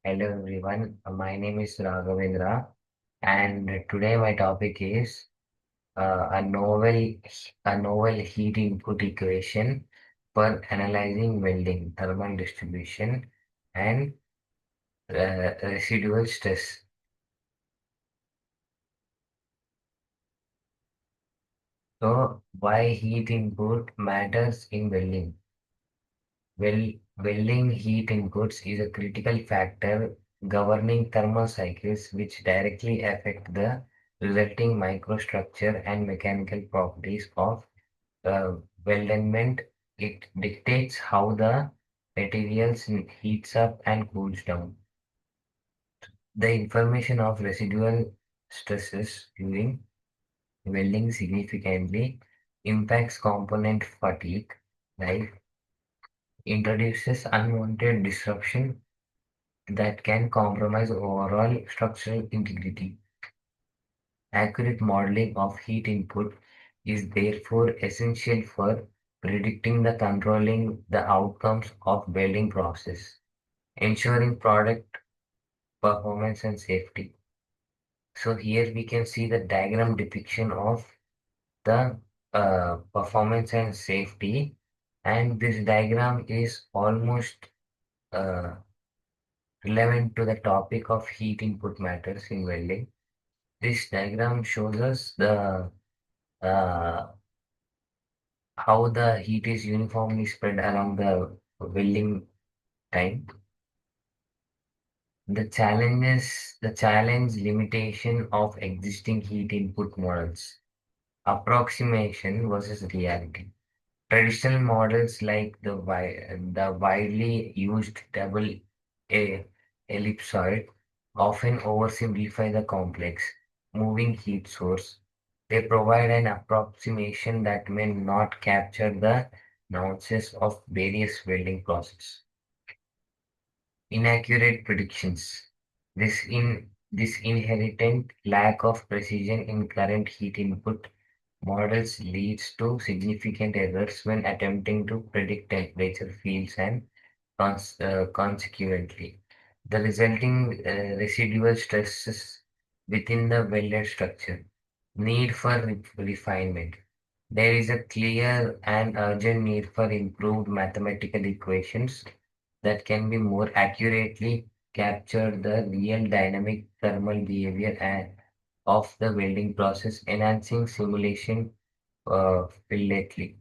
Hello everyone, my name is Raghavendra, and today my topic is a novel heat input equation for analyzing welding, thermal distribution, and residual stress. So, why heat input matters in welding? Well, welding heat inputs is a critical factor governing thermal cycles which directly affect the resulting microstructure and mechanical properties of weldment. It dictates how the materials heats up and cools down. The information of residual stresses during welding significantly impacts component fatigue, like introduces unwanted disruption that can compromise overall structural integrity. Accurate modeling of heat input is therefore essential for predicting the controlling the outcomes of welding process, ensuring product performance and safety. So here we can see the diagram depiction of the performance and safety, and this diagram is almost uh, relevant to the topic of heat input matters in welding. This diagram shows us the uh, how the heat is uniformly spread along the welding time. The challenge limitation of existing heat input models, approximation versus reality. Traditional models like the widely used double ellipsoid often oversimplify the complex moving heat source. They provide an approximation that may not capture the nuances of various welding processes. Inaccurate predictions. This inherent lack of precision in current heat input models leads to significant errors when attempting to predict temperature fields and consequently, the resulting residual stresses within the welded structure. Need for refinement. There is a clear and urgent need for improved mathematical equations that can be more accurately capture the real dynamic thermal behavior of the welding process, enhancing simulation fidelity.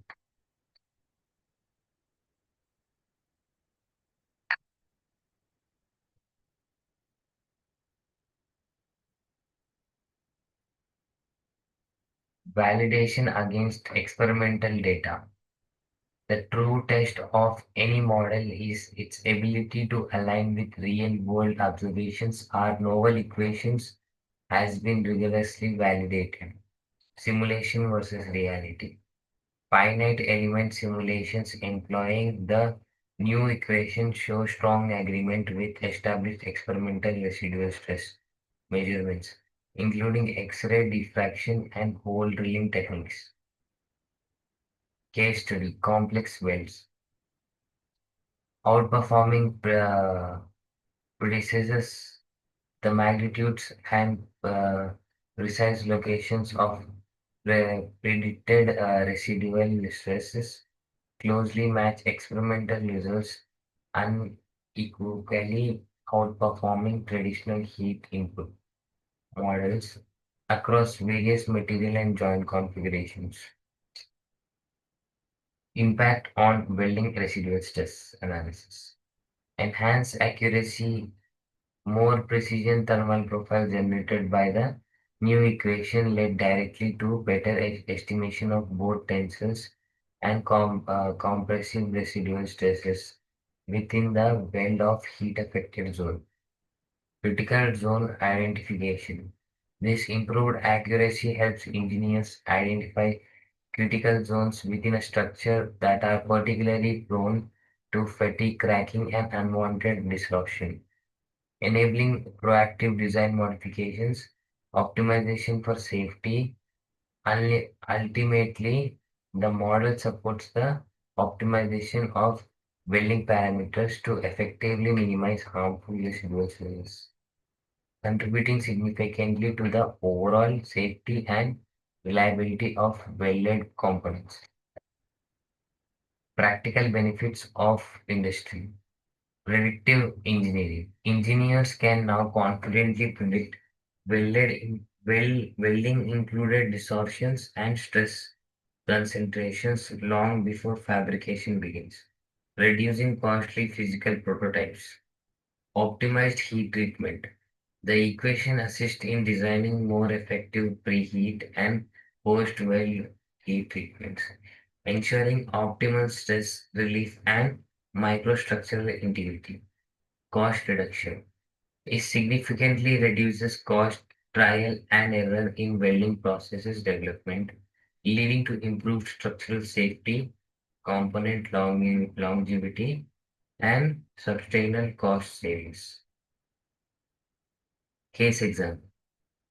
Validation against experimental data. The true test of any model is its ability to align with real-world observations or novel equations has been rigorously validated. Simulation versus reality. Finite element simulations employing the new equation show strong agreement with established experimental residual stress measurements, including X-ray diffraction and hole drilling techniques. Case study: complex welds, outperforming predecessors, the magnitudes and precise locations of predicted residual stresses closely match experimental results, unequivocally outperforming traditional heat input models across various material and joint configurations. Impact on welding residual stress analysis. Enhanced accuracy, more precision thermal profile generated by the new equation led directly to better estimation of both tensors and compressive residual stresses within the weld of heat affected zone. Critical zone identification. This improved accuracy helps engineers identify critical zones within a structure that are particularly prone to fatigue, cracking, and unwanted disruption, enabling proactive design modifications, optimization for safety. Ultimately, the model supports the optimization of welding parameters to effectively minimize harmful residual changes, contributing significantly to the overall safety and reliability of welded components. Practical benefits of industry. Predictive engineering. Engineers can now confidently predict welding included distortions and stress concentrations long before fabrication begins, reducing costly physical prototypes. Optimized heat treatment. The equation assists in designing more effective preheat and post-weld heat treatments, ensuring optimal stress relief and microstructural integrity. Cost reduction. It significantly reduces cost, trial and error in welding processes development, leading to improved structural safety, component longevity, and substantial cost savings. Case example.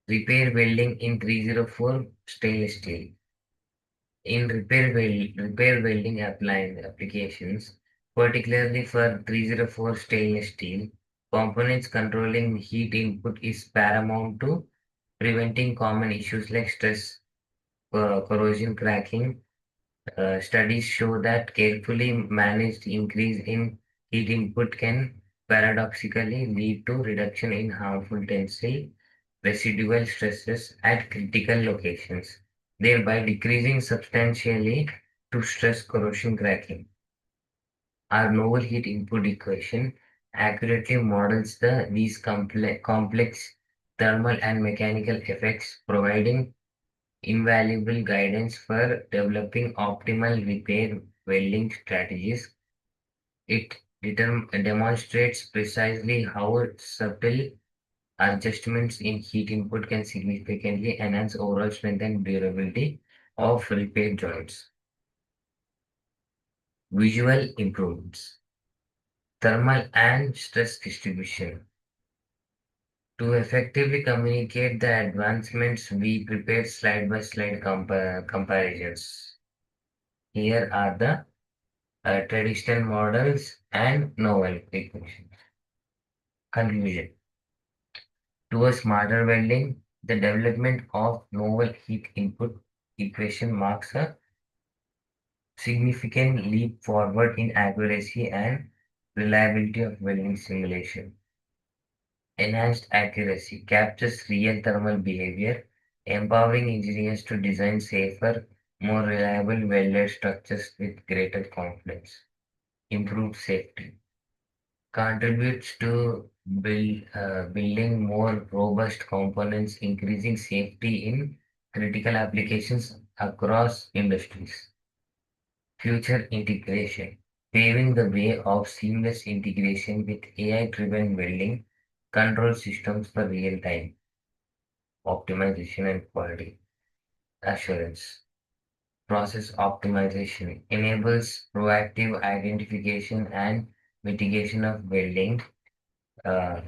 Repair welding in 304 stainless steel. In repair welding applications, particularly for 304 stainless steel, components controlling heat input is paramount to preventing common issues like stress, corrosion, cracking. Studies show that carefully managed increase in heat input can paradoxically lead to reduction in harmful tensile residual stresses at critical locations, thereby decreasing substantially to stress corrosion cracking. Our novel heat input equation accurately models these complex thermal and mechanical effects, providing invaluable guidance for developing optimal repair welding strategies. It demonstrates precisely how subtle adjustments in heat input can significantly enhance overall strength and durability of repair joints. Visual improvements. Thermal and stress distribution. To effectively communicate the advancements, we prepared slide-by-slide comparisons. Here are the traditional models and novel equations. Conclusion. Towards smarter welding, the development of novel heat input equation marks a significant leap forward in accuracy and reliability of welding simulation. Enhanced accuracy captures real thermal behavior, empowering engineers to design safer, more reliable welded structures with greater confidence. Improved safety contributes to building more robust components, increasing safety in critical applications across industries. Future integration, paving the way of seamless integration with AI-driven welding control systems for real-time optimization and quality assurance. Process optimization enables proactive identification and mitigation of welding uh,